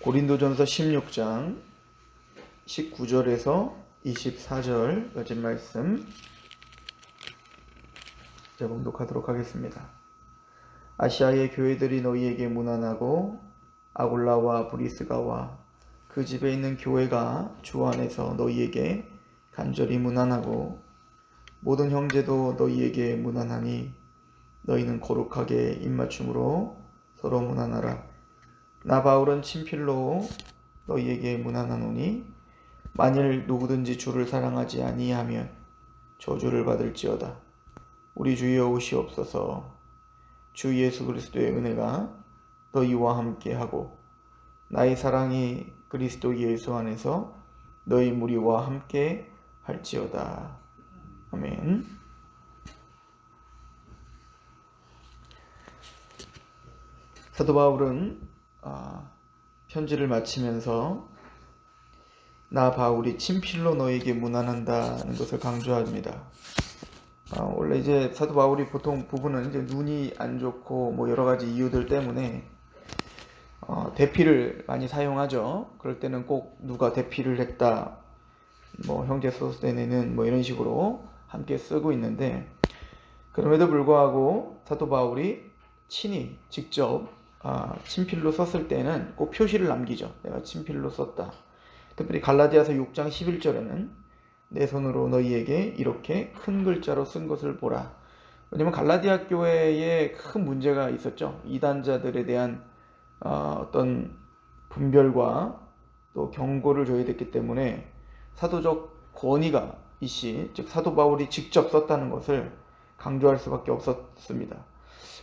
고린도전서 16장 19절에서 24절까지 말씀 제가 봉독하도록 하겠습니다. 아시아의 교회들이 너희에게 문안하고 아골라와 브리스가와 그 집에 있는 교회가 주 안에서 너희에게 간절히 문안하고 모든 형제도 너희에게 문안하니 너희는 거룩하게 입맞춤으로 서로 문안하라. 나 바울은 친필로 너희에게 문안하노니 만일 누구든지 주를 사랑하지 아니하면 저주를 받을지어다. 우리 주 여호시옵소서. 주 예수 그리스도의 은혜가 너희와 함께하고 나의 사랑이 그리스도 예수 안에서 너희 무리와 함께 할지어다. 아멘. 사도 바울은 편지를 마치면서 나 바울이 친필로 너에게 문안한다는 것을 강조합니다. 원래 이제 사도 바울이 보통 부부는 이제 눈이 안 좋고 여러 가지 이유들 때문에 대피를 많이 사용하죠. 그럴 때는 꼭 누가 대피를 했다, 형제 소스데네는 이런 식으로 함께 쓰고 있는데, 그럼에도 불구하고 사도 바울이 친히 직접 친필로 썼을 때는 꼭 표시를 남기죠. 내가 친필로 썼다. 특별히 갈라디아서 6장 11절에는 내 손으로 너희에게 이렇게 큰 글자로 쓴 것을 보라. 왜냐하면 갈라디아 교회에 큰 문제가 있었죠. 이단자들에 대한 어떤 분별과 또 경고를 줘야 됐기 때문에 사도적 권위가 있이, 즉 사도 바울이 직접 썼다는 것을 강조할 수밖에 없었습니다.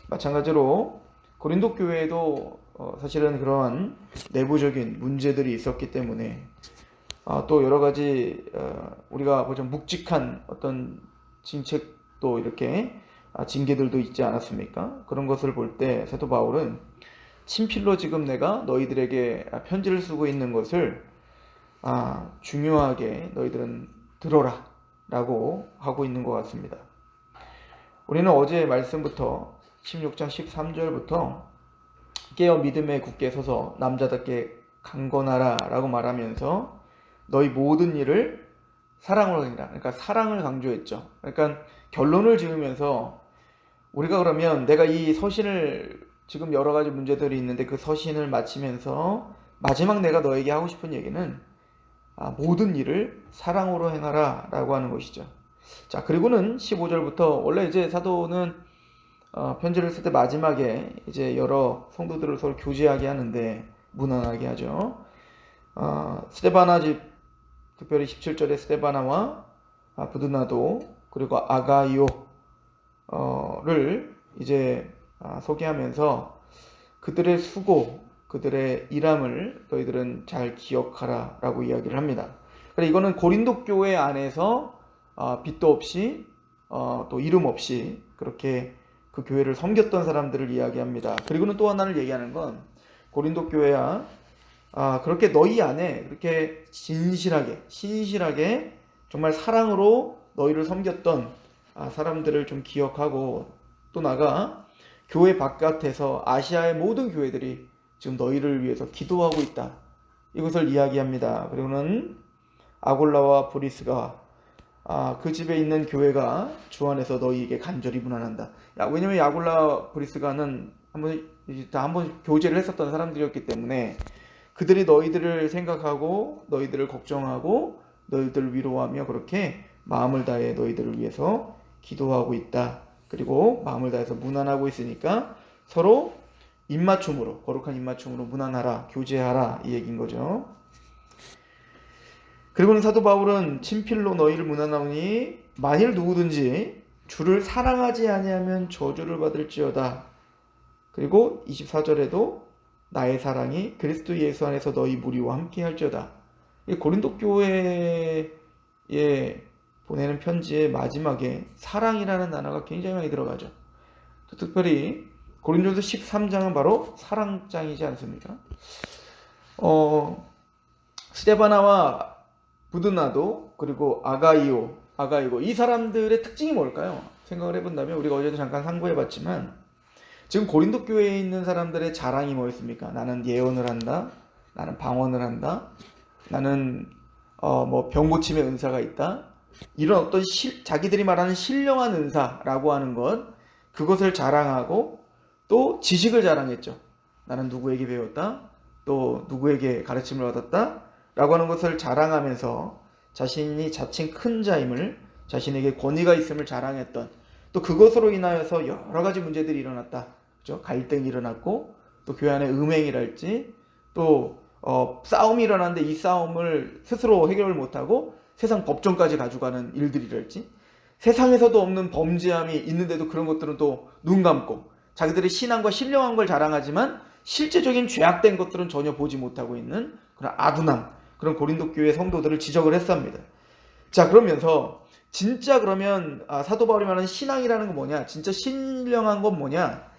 마찬가지로 고린도 교회에도 사실은 그러한 내부적인 문제들이 있었기 때문에 또 여러 가지 우리가 보자 묵직한 어떤 진책도 이렇게 징계들도 있지 않았습니까? 그런 것을 볼 때 사도 바울은 친필로 지금 내가 너희들에게 편지를 쓰고 있는 것을 중요하게 너희들은 들어라 라고 하고 있는 것 같습니다. 우리는 어제 말씀부터 16장 13절부터 깨어 믿음에 굳게 서서 남자답게 강건하라 라고 말하면서 너희 모든 일을 사랑으로 하니라. 그러니까 사랑을 강조했죠. 그러니까 결론을 지으면서 우리가 그러면 내가 이 서신을, 지금 여러 가지 문제들이 있는데 그 서신을 마치면서 마지막 내가 너에게 하고 싶은 얘기는 모든 일을 사랑으로 행하라 라고 하는 것이죠. 자, 그리고는 15절부터 원래 이제 사도는 편지를 쓸 때 마지막에 이제 여러 성도들을 서로 교제하게 하는데 문안하게 하죠. 스데바나 집, 특별히 17절에 스데바나와 부드나도 그리고 아가이오를 이제 소개하면서 그들의 수고, 그들의 일함을 너희들은 잘 기억하라 라고 이야기를 합니다. 그러니까 이거는 고린도 교회 안에서 빚도 없이 또 이름 없이 그렇게 그 교회를 섬겼던 사람들을 이야기합니다. 그리고는 또 하나를 얘기하는 건 고린도 교회야 그렇게 너희 안에 그렇게 신실하게 정말 사랑으로 너희를 섬겼던 사람들을 좀 기억하고, 또 나아가 교회 바깥에서 아시아의 모든 교회들이 지금 너희를 위해서 기도하고 있다, 이것을 이야기합니다. 그리고는 아골라와 브리스가 그 집에 있는 교회가 주 안에서 너희에게 간절히 문안한다. 왜냐면 아골라 브리스가는 한번 교제를 했었던 사람들이었기 때문에 그들이 너희들을 생각하고 너희들을 걱정하고 너희들을 위로하며 그렇게 마음을 다해 너희들을 위해서 기도하고 있다. 그리고 마음을 다해서 문안하고 있으니까 서로 입맞춤으로, 거룩한 입맞춤으로 문안하라, 교제하라, 이 얘기인 거죠. 그리고는 사도 바울은 친필로 너희를 문안하오니 만일 누구든지 주를 사랑하지 아니하면 저주를 받을지어다. 그리고 24절에도 나의 사랑이 그리스도 예수 안에서 너희 무리와 함께 할지어다. 고린도 교회에 보내는 편지의 마지막에 사랑이라는 단어가 굉장히 많이 들어가죠. 특별히 고린도서 13장은 바로 사랑장이지 않습니까? 스데바나와 부드나도 그리고 아가이오, 이 사람들의 특징이 뭘까요? 생각을 해본다면 우리가 어제도 잠깐 상고해봤지만 지금 고린도 교회에 있는 사람들의 자랑이 뭐였습니까? 나는 예언을 한다, 나는 방언을 한다. 나는 뭐 병 고침의 은사가 있다. 이런 어떤 자기들이 말하는 신령한 은사라고 하는 것, 그것을 자랑하고 또 지식을 자랑했죠. 나는 누구에게 배웠다. 또 누구에게 가르침을 얻었다. 라고 하는 것을 자랑하면서 자신이 자칭 큰 자임을, 자신에게 권위가 있음을 자랑했던, 또 그것으로 인하여서 여러 가지 문제들이 일어났다. 그렇죠? 갈등이 일어났고, 또 교회 안에 음행이랄지, 또 싸움이 일어났는데 이 싸움을 스스로 해결을 못하고 세상 법정까지 가져가는 일들이랄지, 세상에서도 없는 범죄함이 있는데도 그런 것들은 또 눈 감고 자기들의 신앙과 신령한 걸 자랑하지만 실제적인 죄악된 것들은 전혀 보지 못하고 있는 그런 아둔함, 그런 고린도 교회 성도들을 지적을 했습니다. 자, 그러면서 진짜 그러면 사도 바울이 말하는 신앙이라는 건 뭐냐? 진짜 신령한 건 뭐냐?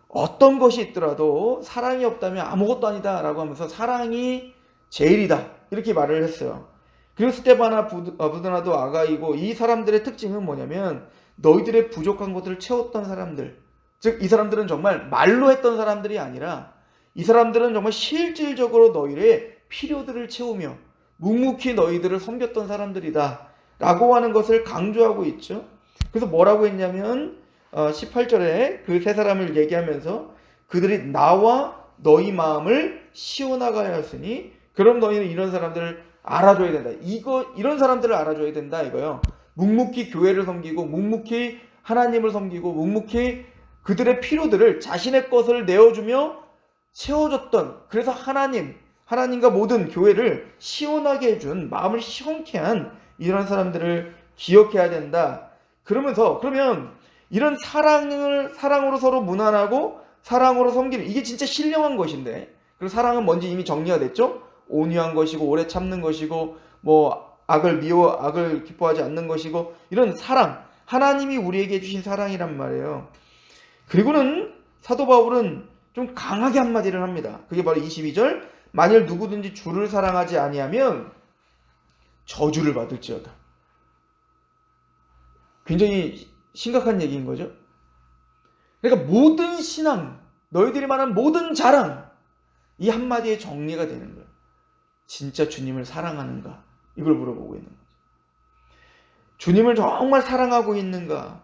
어떤 것이 있더라도 사랑이 없다면 아무것도 아니다 라고 하면서 사랑이 제일이다 이렇게 말을 했어요. 그리고 스데바나 부드나도 아가이고, 이 사람들의 특징은 뭐냐면 너희들의 부족한 것들을 채웠던 사람들, 즉 이 사람들은 정말 말로 했던 사람들이 아니라 이 사람들은 정말 실질적으로 너희의 필요들을 채우며 묵묵히 너희들을 섬겼던 사람들이다 라고 하는 것을 강조하고 있죠. 그래서 뭐라고 했냐면 18절에 그 세 사람을 얘기하면서 그들이 나와 너희 마음을 시원하게 하였으니 그럼 너희는 이런 사람들을 알아줘야 된다. 이런 사람들을 알아줘야 된다 이거요. 묵묵히 교회를 섬기고 묵묵히 하나님을 섬기고 묵묵히 그들의 필요들을 자신의 것을 내어주며 채워줬던, 그래서 하나님과 모든 교회를 시원하게 해준, 마음을 시원케 한 이런 사람들을 기억해야 된다. 그러면 이런 사랑으로 서로 무난하고 사랑으로 섬기는, 이게 진짜 신령한 것인데, 그리고 사랑은 뭔지 이미 정리가 됐죠? 온유한 것이고 오래 참는 것이고 뭐 악을 기뻐하지 않는 것이고, 이런 사랑, 하나님이 우리에게 주신 사랑이란 말이에요. 그리고는 사도 바울은 좀 강하게 한마디를 합니다. 그게 바로 22절, 만일 누구든지 주를 사랑하지 아니하면 저주를 받을지어다. 굉장히 심각한 얘기인 거죠. 그러니까 모든 신앙, 너희들이 말하는 모든 자랑, 이 한마디에 정리가 되는 거예요. 진짜 주님을 사랑하는가? 이걸 물어보고 있는 거죠. 주님을 정말 사랑하고 있는가?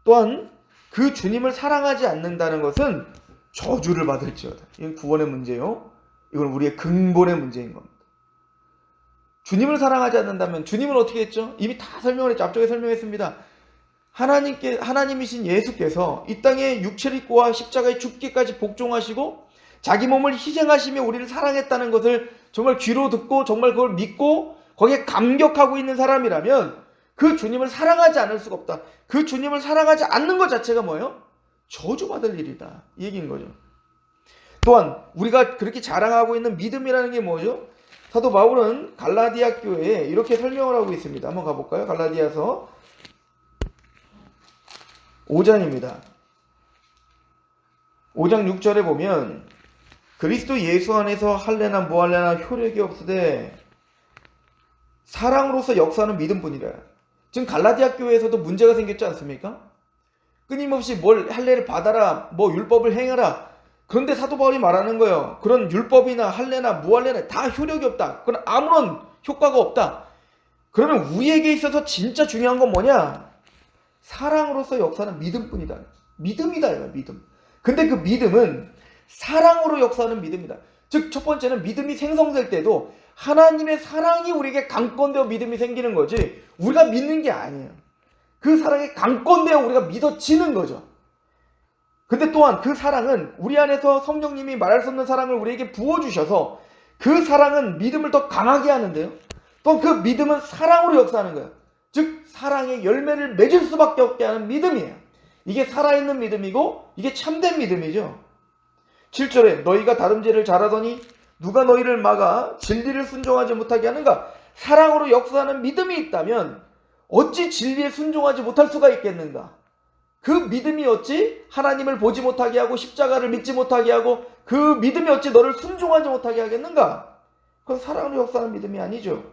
또한 그 주님을 사랑하지 않는다는 것은 저주를 받을지어다. 이건 구원의 문제요. 이건 우리의 근본의 문제인 겁니다. 주님을 사랑하지 않는다면 주님은 어떻게 했죠? 이미 다 설명을 했죠. 앞쪽에 설명했습니다. 하나님이신 예수께서 이 땅에 육체를 입고 십자가에 죽기까지 복종하시고 자기 몸을 희생하시며 우리를 사랑했다는 것을 정말 귀로 듣고 정말 그걸 믿고 거기에 감격하고 있는 사람이라면 그 주님을 사랑하지 않을 수가 없다. 그 주님을 사랑하지 않는 것 자체가 뭐예요? 저주받을 일이다. 이 얘기인 거죠. 또한 우리가 그렇게 자랑하고 있는 믿음이라는 게 뭐죠? 사도 바울은 갈라디아 교회에 이렇게 설명을 하고 있습니다. 한번 가볼까요? 갈라디아서 5장입니다. 5장 6절에 보면 그리스도 예수 안에서 할례나 무할례나 효력이 없으되 사랑으로서 역사하는 믿음뿐이라. 지금 갈라디아 교회에서도 문제가 생겼지 않습니까? 끊임없이 뭘 할례를 받아라, 뭐 율법을 행하라. 그런데 사도 바울이 말하는 거예요. 그런 율법이나 할례나 무할례나 다 효력이 없다. 그건 아무런 효과가 없다. 그러면 우리에게 있어서 진짜 중요한 건 뭐냐? 사랑으로서 역사하는 믿음뿐이다. 믿음이다 이거야, 믿음. 근데 그 믿음은 사랑으로 역사하는 믿음이다. 즉 첫 번째는 믿음이 생성될 때도 하나님의 사랑이 우리에게 강권되어 믿음이 생기는 거지 우리가 믿는 게 아니에요. 그 사랑에 강권되어 우리가 믿어지는 거죠. 근데 또한 그 사랑은 우리 안에서 성령님이 말할 수 없는 사랑을 우리에게 부어주셔서 그 사랑은 믿음을 더 강하게 하는데요. 또 그 믿음은 사랑으로 역사하는 거예요. 즉 사랑의 열매를 맺을 수밖에 없게 하는 믿음이에요. 이게 살아있는 믿음이고 이게 참된 믿음이죠. 7절에 너희가 다름질을 잘하더니 누가 너희를 막아 진리를 순종하지 못하게 하는가? 사랑으로 역사하는 믿음이 있다면 어찌 진리에 순종하지 못할 수가 있겠는가? 그 믿음이 어찌 하나님을 보지 못하게 하고 십자가를 믿지 못하게 하고 그 믿음이 어찌 너를 순종하지 못하게 하겠는가? 그건 사랑으로 역사하는 믿음이 아니죠.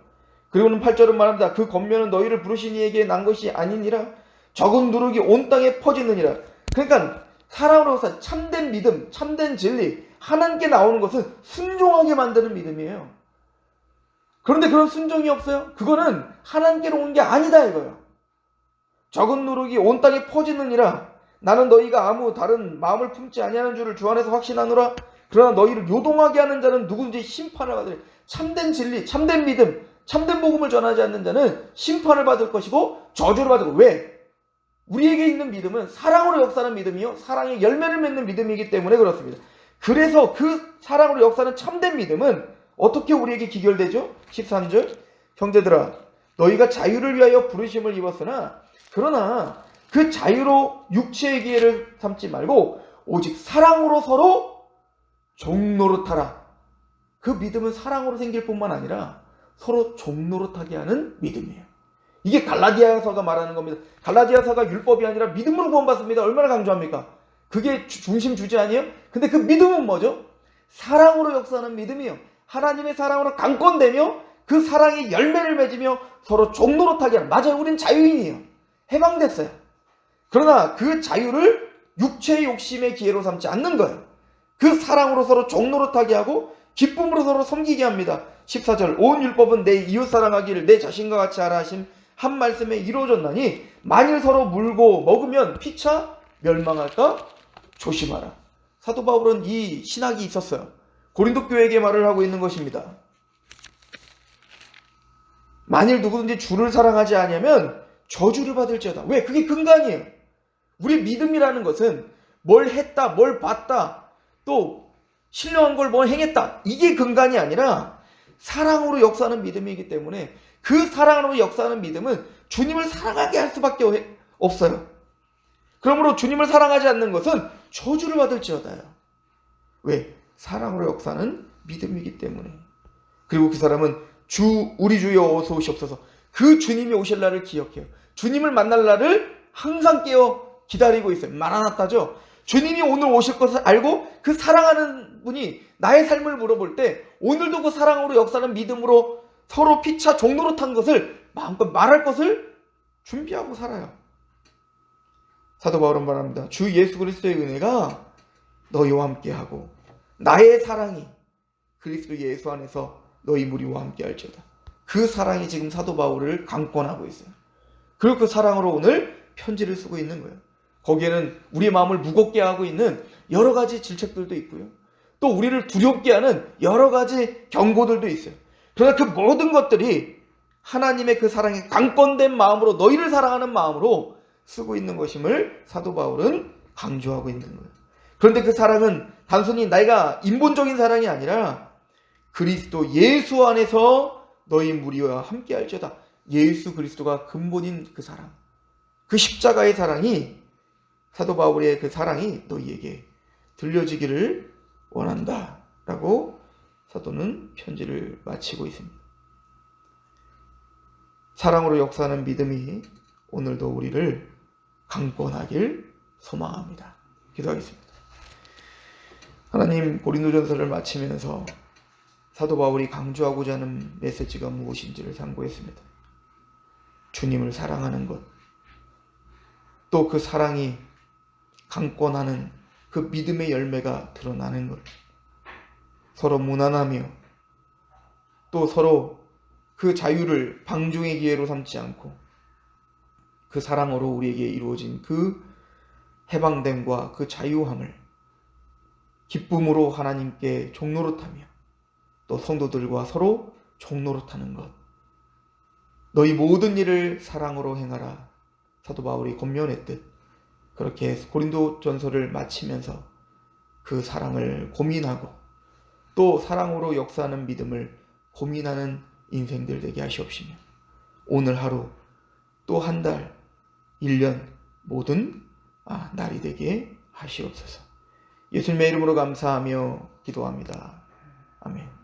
그리고는 8절은 말합니다. 그 권면은 너희를 부르신 이에게 난 것이 아니니라. 적은 누룩이 온 땅에 퍼지느니라. 그러니까 사랑으로 역사, 참된 믿음, 참된 진리, 하나님께 나오는 것은 순종하게 만드는 믿음이에요. 그런데 그런 순종이 없어요? 그거는 하나님께로 온 게 아니다 이거예요. 적은 누룩이 온 땅에 퍼지느니라. 나는 너희가 아무 다른 마음을 품지 아니하는 줄을 주 안에서 확신하노라. 그러나 너희를 요동하게 하는 자는 누구든지 심판을 받으리. 참된 진리, 참된 믿음, 참된 복음을 전하지 않는 자는 심판을 받을 것이고 저주를 받을 것이고. 왜? 우리에게 있는 믿음은 사랑으로 역사하는 믿음이요, 사랑의 열매를 맺는 믿음이기 때문에 그렇습니다. 그래서 그 사랑으로 역사하는 참된 믿음은 어떻게 우리에게 기결되죠? 13절, 형제들아 너희가 자유를 위하여 부르심을 입었으나 그러나 그 자유로 육체의 기회를 삼지 말고 오직 사랑으로 서로 종노릇하라. 그 믿음은 사랑으로 생길 뿐만 아니라 서로 종노릇하게 하는 믿음이에요. 이게 갈라디아서가 말하는 겁니다. 갈라디아서가 율법이 아니라 믿음으로 구원받습니다. 얼마나 강조합니까? 그게 중심 주제 아니에요? 근데 그 믿음은 뭐죠? 사랑으로 역사하는 믿음이에요. 하나님의 사랑으로 강권되며 그 사랑의 열매를 맺으며 서로 종노릇하게 하는. 맞아요. 우린 자유인이에요. 해방됐어요. 그러나 그 자유를 육체의 욕심의 기회로 삼지 않는 거예요. 그 사랑으로 서로 종노릇하게 하고 기쁨으로 서로 섬기게 합니다. 14절, 온 율법은 내 이웃 사랑하기를 내 자신과 같이 하라 하심 한 말씀에 이루어졌나니 만일 서로 물고 먹으면 피차 멸망할까 조심하라. 사도 바울은 이 신학이 있었어요. 고린도 교회에게 말을 하고 있는 것입니다. 만일 누구든지 주를 사랑하지 아니하면 저주를 받을지어다. 왜? 그게 근간이에요. 우리 믿음이라는 것은 뭘 했다, 뭘 봤다, 또 신령한 걸 뭘 행했다, 이게 근간이 아니라 사랑으로 역사하는 믿음이기 때문에 그 사랑으로 역사하는 믿음은 주님을 사랑하게 할 수밖에 없어요. 그러므로 주님을 사랑하지 않는 것은 저주를 받을지어다요. 왜? 사랑으로 역사하는 믿음이기 때문에. 그리고 그 사람은 우리 주여 어서 오시옵소서. 그 주님이 오실 날을 기억해요. 주님을 만날 날을 항상 깨어 기다리고 있어요. 마라나타죠. 주님이 오늘 오실 것을 알고 그 사랑하는 분이 나의 삶을 물어볼 때 오늘도 그 사랑으로 역사하는 믿음으로 서로 피차 종노릇한 것을 마음껏 말할 것을 준비하고 살아요. 사도 바울은 말합니다. 주 예수 그리스도의 은혜가 너희와 함께하고 나의 사랑이 그리스도 예수 안에서 너희 무리와 함께할지어다. 그 사랑이 지금 사도 바울을 강권하고 있어요. 그리고 그 사랑으로 오늘 편지를 쓰고 있는 거예요. 거기에는 우리의 마음을 무겁게 하고 있는 여러 가지 질책들도 있고요. 또 우리를 두렵게 하는 여러 가지 경고들도 있어요. 그러나 그 모든 것들이 하나님의 그 사랑에 강권된 마음으로 너희를 사랑하는 마음으로 쓰고 있는 것임을 사도 바울은 강조하고 있는 거예요. 그런데 그 사랑은 단순히 내가 인본적인 사랑이 아니라 그리스도 예수 안에서 너희 무리와 함께 할지어다. 예수 그리스도가 근본인 그 사랑, 그 십자가의 사랑이, 사도 바울의 그 사랑이 너희에게 들려지기를 원한다 라고 사도는 편지를 마치고 있습니다. 사랑으로 역사하는 믿음이 오늘도 우리를 강권하길 소망합니다. 기도하겠습니다. 하나님, 고린도전서를 마치면서 사도 바울이 강조하고자 하는 메시지가 무엇인지를 상고했습니다. 주님을 사랑하는 것, 또 그 사랑이 강권하는 그 믿음의 열매가 드러나는 것, 서로 무난하며 또 서로 그 자유를 방종의 기회로 삼지 않고 그 사랑으로 우리에게 이루어진 그 해방됨과 그 자유함을 기쁨으로 하나님께 종노릇하며 또 성도들과 서로 종노릇하는 것, 너희 모든 일을 사랑으로 행하라. 사도 바울이 권면했듯 그렇게 고린도전서를 마치면서 그 사랑을 고민하고 또 사랑으로 역사하는 믿음을 고민하는 인생들 되게 하시옵시며 오늘 하루 또 한 달, 1년 모든 날이 되게 하시옵소서. 예수님의 이름으로 감사하며 기도합니다. 아멘.